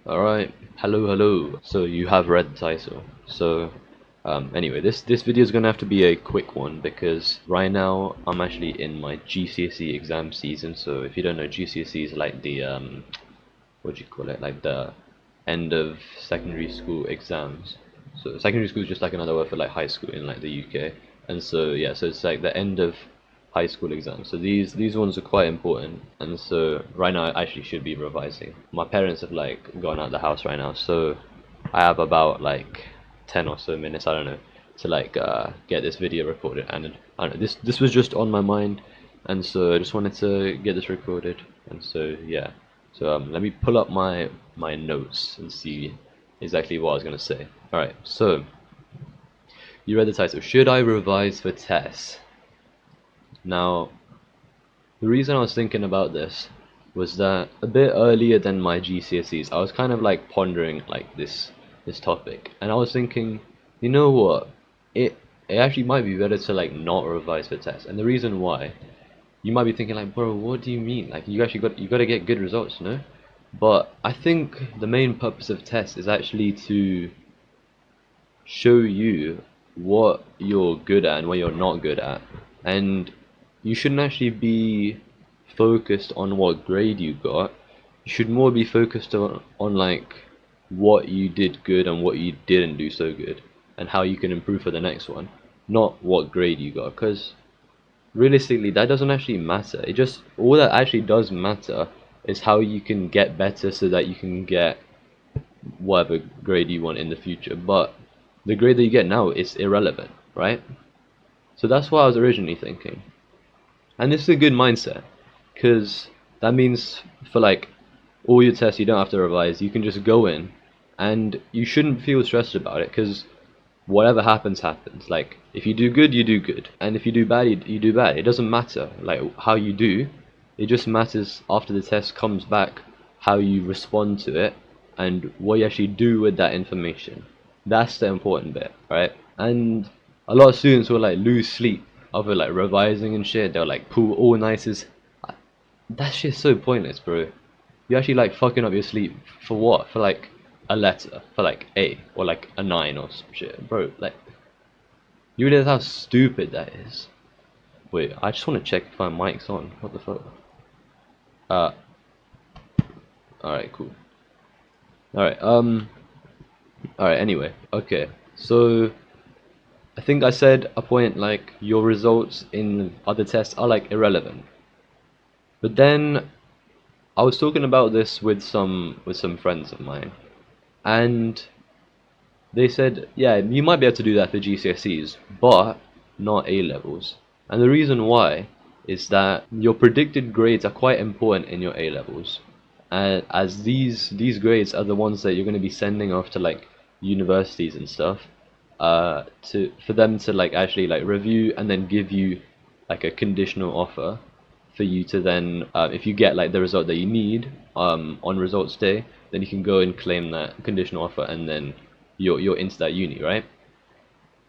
Alright, hello. So you have read the title. Anyway, this video is gonna have to be a quick one because right now I'm actually in my GCSE exam season. So if you don't know, GCSE is like the what do you call it? Like the end of secondary school exams. So secondary school is just like another word for like high school in like the UK. And so yeah, so it's like the end of high school exams. So these ones are quite important. And so right now I actually should be revising. My parents have like gone out the house right now, so I have about like 10 or so minutes, I don't know, to like get this video recorded. And I don't know, this was just on my mind, and so I just wanted to get this recorded. And so yeah. So let me pull up my notes and see exactly what I was gonna say. All right. So you read the title. Should I revise for tests? Now, the reason I was thinking about this was that a bit earlier than my GCSEs, I was kind of like pondering like this topic, and I was thinking, you know what? It actually might be better to like not revise for tests, and the reason why, you might be thinking like, bro, what do you mean? Like you got to get good results, no? But I think the main purpose of tests is actually to show you what you're good at and what you're not good at. And you shouldn't actually be focused on what grade you got. You should more be focused on like what you did good and what you didn't do so good and how you can improve for the next one, not what grade you got. Because realistically, that doesn't actually matter. It just, all that actually does matter is how you can get better so that you can get whatever grade you want in the future. But the grade that you get now is irrelevant, right? So that's what I was originally thinking. And this is a good mindset, because that means for like all your tests you don't have to revise. You can just go in, and you shouldn't feel stressed about it, because whatever happens happens. Like if you do good, you do good, and if you do bad, you do bad. It doesn't matter like how you do. It just matters after the test comes back how you respond to it and what you actually do with that information. That's the important bit, right? And a lot of students will like lose sleep over like revising and shit. They'll like pull all nighters. That shit's so pointless, bro. You're actually like fucking up your sleep for what? For like a letter, for like A or like a 9 or some shit, bro. Like, you realize how stupid that is? Wait, I just want to check if my mic's on. What the fuck? Uh, all right, cool. All right, all right. Anyway, okay. So I think I said a point like your results in other tests are like irrelevant. But then I was talking about this with some friends of mine, and they said, yeah, you might be able to do that for GCSEs, but not A levels. And the reason why is that your predicted grades are quite important in your A levels, and as these grades are the ones that you're going to be sending off to like universities and stuff, to for them to like actually like review and then give you like a conditional offer for you to then, if you get like the result that you need on results day, then you can go and claim that conditional offer, and then you're into that uni, right?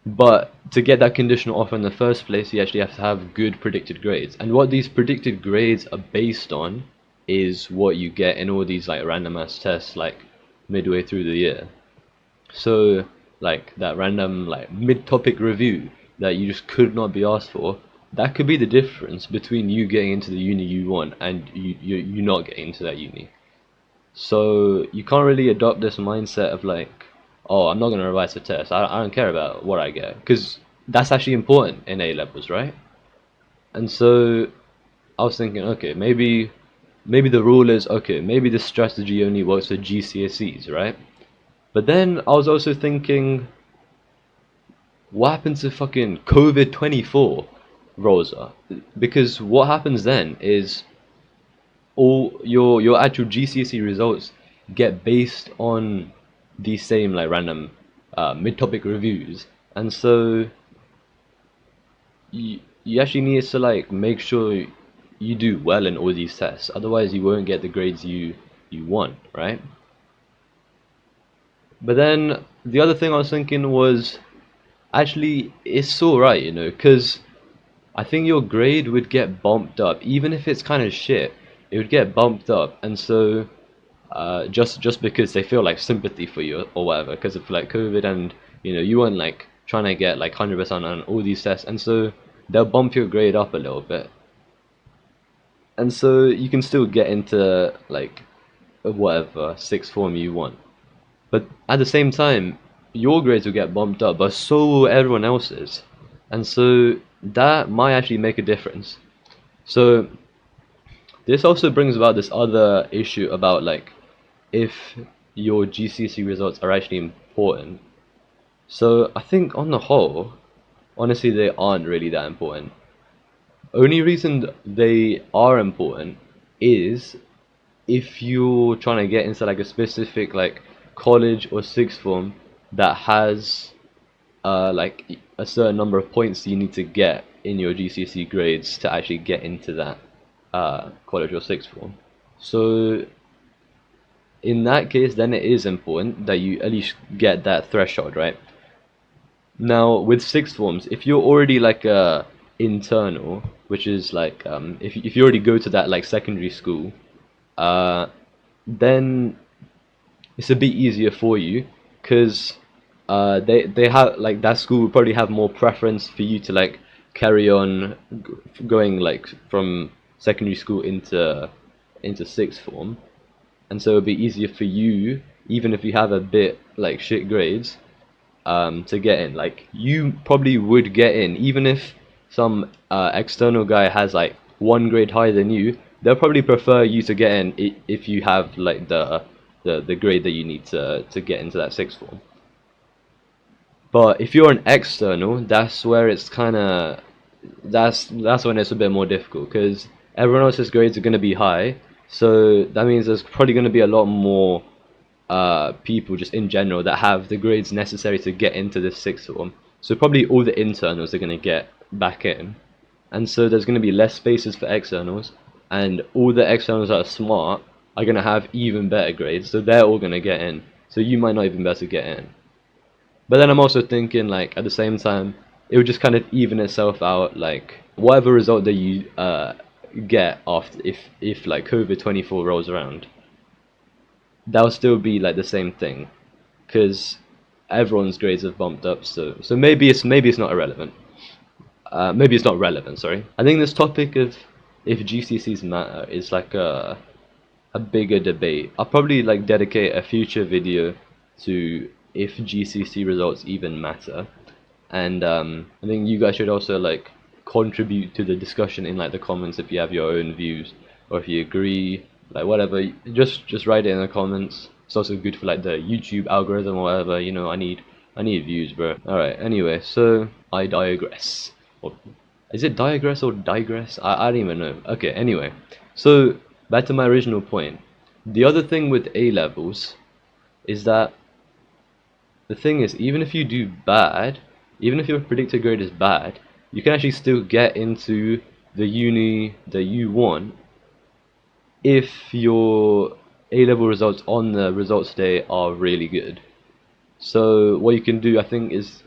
But to get that conditional offer in the first place, you actually have to have good predicted grades. And what these predicted grades are based on is what you get in all these like random ass tests like midway through the year. So like that random like mid-topic review that you just could not be asked for, that could be the difference between you getting into the uni you want and you not getting into that uni. So you can't really adopt this mindset of like, oh, I'm not going to revise for tests. I don't care about what I get, because that's actually important in A levels, right? And so I was thinking, okay, maybe the rule is okay. Maybe this strategy only works for GCSEs, right? But then I was also thinking, what happens to fucking COVID 24, Rosa? Because what happens then is all your actual GCSE results get based on these same like random mid-topic reviews, and so you actually need to like make sure you do well in all these tests. Otherwise, you won't get the grades you want, right? But then the other thing I was thinking was actually it's alright, you know, because I think your grade would get bumped up, even if it's kind of shit. It would get bumped up, and so just because they feel like sympathy for you or whatever, because of like COVID, and you weren't like trying to get like 100% on all these tests, and so they'll bump your grade up a little bit, and so you can still get into like whatever sixth form you want. But at the same time, your grades will get bumped up, but so will everyone else's, and so that might actually make a difference. So this also brings about this other issue about like if your GCSE results are actually important. So I think on the whole, honestly, they aren't really that important. Only reason they are important is if you're trying to get into like a specific like college or sixth form that has like a certain number of points you need to get in your GCSE grades to actually get into that college or sixth form. So in that case, then it is important that you at least get that threshold, right? Now, with sixth forms, if you're already like a internal, which is like if you already go to that like secondary school, uh, then it's a bit easier for you because they have like that school would probably have more preference for you to like carry on going like from secondary school into sixth form, and so it'd be easier for you even if you have a bit like shit grades to get in. Like you probably would get in even if some external guy has like one grade higher than you. They'll probably prefer you to get in if you have like the grade that you need to get into that sixth form. But if you're an external, that's where it's kind of that's when it's a bit more difficult because everyone else's grades are going to be high. So that means there's probably going to be a lot more people just in general that have the grades necessary to get into this sixth form. So probably all the internals are going to get back in, and so there's going to be less spaces for externals, and all the externals that are smart are going to have even better grades, so they're all going to get in. So you might not even be able to get in. But then I'm also thinking like at the same time, it would just kind of even itself out. Like whatever result that you get after if like COVID-24 rolls around, that'll still be like the same thing because everyone's grades have bumped up. So maybe it's not irrelevant. Maybe it's not relevant. Sorry. I think this topic of if GCSEs matter is like a bigger debate. I'll probably like dedicate a future video to if GCSE results even matter, and I think you guys should also like contribute to the discussion in like the comments if you have your own views or if you agree, like whatever. Just write it in the comments. It's also good for like the YouTube algorithm or whatever. I need views, bro. All right. Anyway, so I digress. Or is it digress or digress? I don't even know. Okay. Anyway, so back to my original point. The other thing with A levels is that the thing is, even if you do bad, even if your predicted grade is bad, you can actually still get into the uni that you want if your A-level results on the results day are really good. So what you can do, I think, is,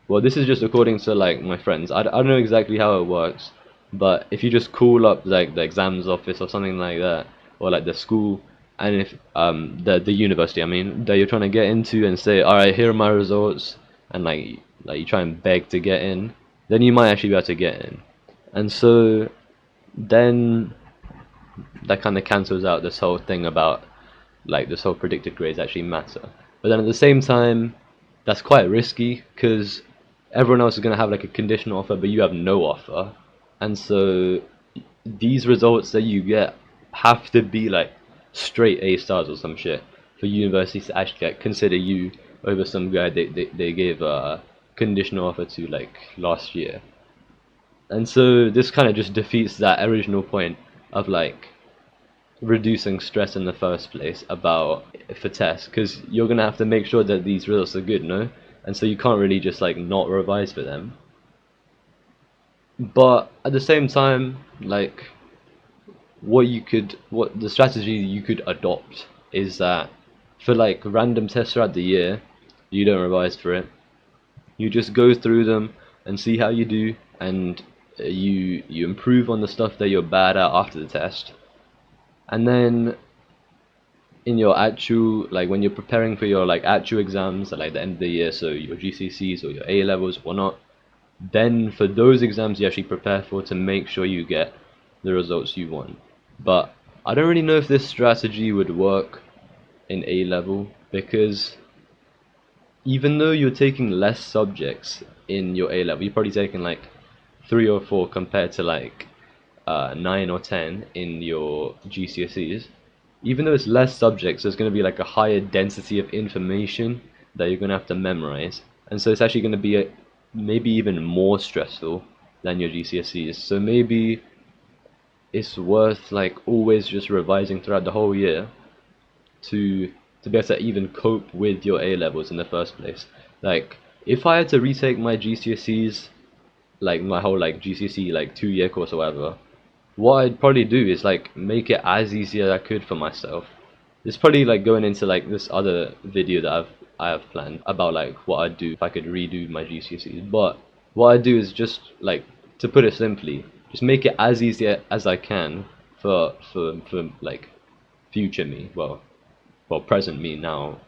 well, this is just according to like my friends. I don't know exactly how it works, but if you just call up like the exams office or something like that, or like the school, and if the university, I mean, that you're trying to get into, and say, all right, here are my results, and like you try and beg to get in, then you might actually be able to get in, and so then that kind of cancels out this whole thing about like this whole predicted grades actually matter. But then at the same time, that's quite risky because everyone else is going to have like a conditional offer, but you have no offer, and so these results that you get have to be like straight A stars or some shit for universities to actually like, consider you over some guy they gave a conditional offer to like last year. And so this kind of just defeats that original point of like reducing stress in the first place about for tests, because you're gonna have to make sure that these results are good, no? And so you can't really just like not revise for them. But at the same time, like what the strategy you could adopt is that for like random tests throughout the year, you don't revise for it. You just go through them and see how you do, and you improve on the stuff that you're bad at after the test, and then in your actual, like when you're preparing for your like actual exams at like the end of the year, so your GCSEs or your A levels, whatnot, then for those exams you actually prepare for to make sure you get the results you want. But I don't really know if this strategy would work in A level, because even though you're taking less subjects in your A level, you're probably taking like 3 or 4 compared to like 9 or 10 in your GCSEs. Even though it's less subjects, there's going to be like a higher density of information that you're going to have to memorize, and so it's actually going to be maybe even more stressful than your GCSEs. So maybe it's worth like always just revising throughout the whole year to be able to even cope with your A levels in the first place. Like if I had to retake my GCSEs, like my whole like GCSE like 2 year course or whatever, what I'd probably do is like make it as easy as I could for myself. It's probably like going into like this other video that I have planned about like what I'd do if I could redo my GCSEs. But what I do is just like, to put it simply, just make it as easy as I can for like future me. Well, present me now.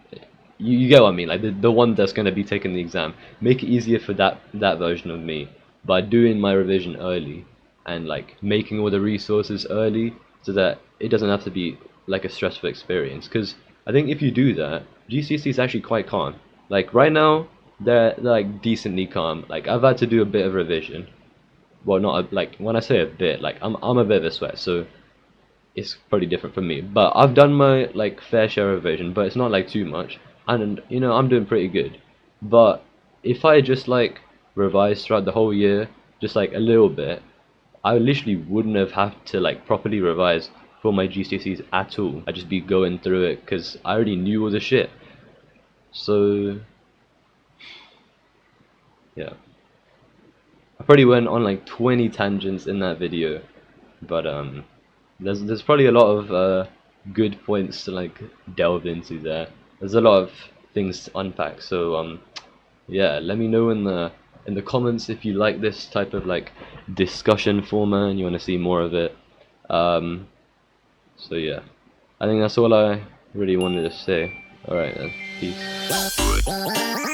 You get what I mean? Like the one that's gonna be taking the exam. Make it easier for that version of me by doing my revision early and like making all the resources early, so that it doesn't have to be like a stressful experience. Because I think if you do that, GCSE is actually quite calm. Like right now, they're like decently calm. Like I've had to do a bit of revision. Well, not like when I say a bit, like I'm a bit of a sweat, so it's probably different for me. But I've done my like fair share of revision, but it's not like too much, and I'm doing pretty good. But if I just like revise throughout the whole year, just like a little bit, I literally wouldn't have had to like properly revise for my GCSEs at all. I'd just be going through it because I already knew all the shit. So yeah, I probably went on like 20 tangents in that video, but there's probably a lot of good points to like delve into there. There's a lot of things to unpack. So yeah, let me know in the comments if you like this type of like discussion format and you want to see more of it. Um, so yeah, I think that's all I really wanted to say. All right then, peace.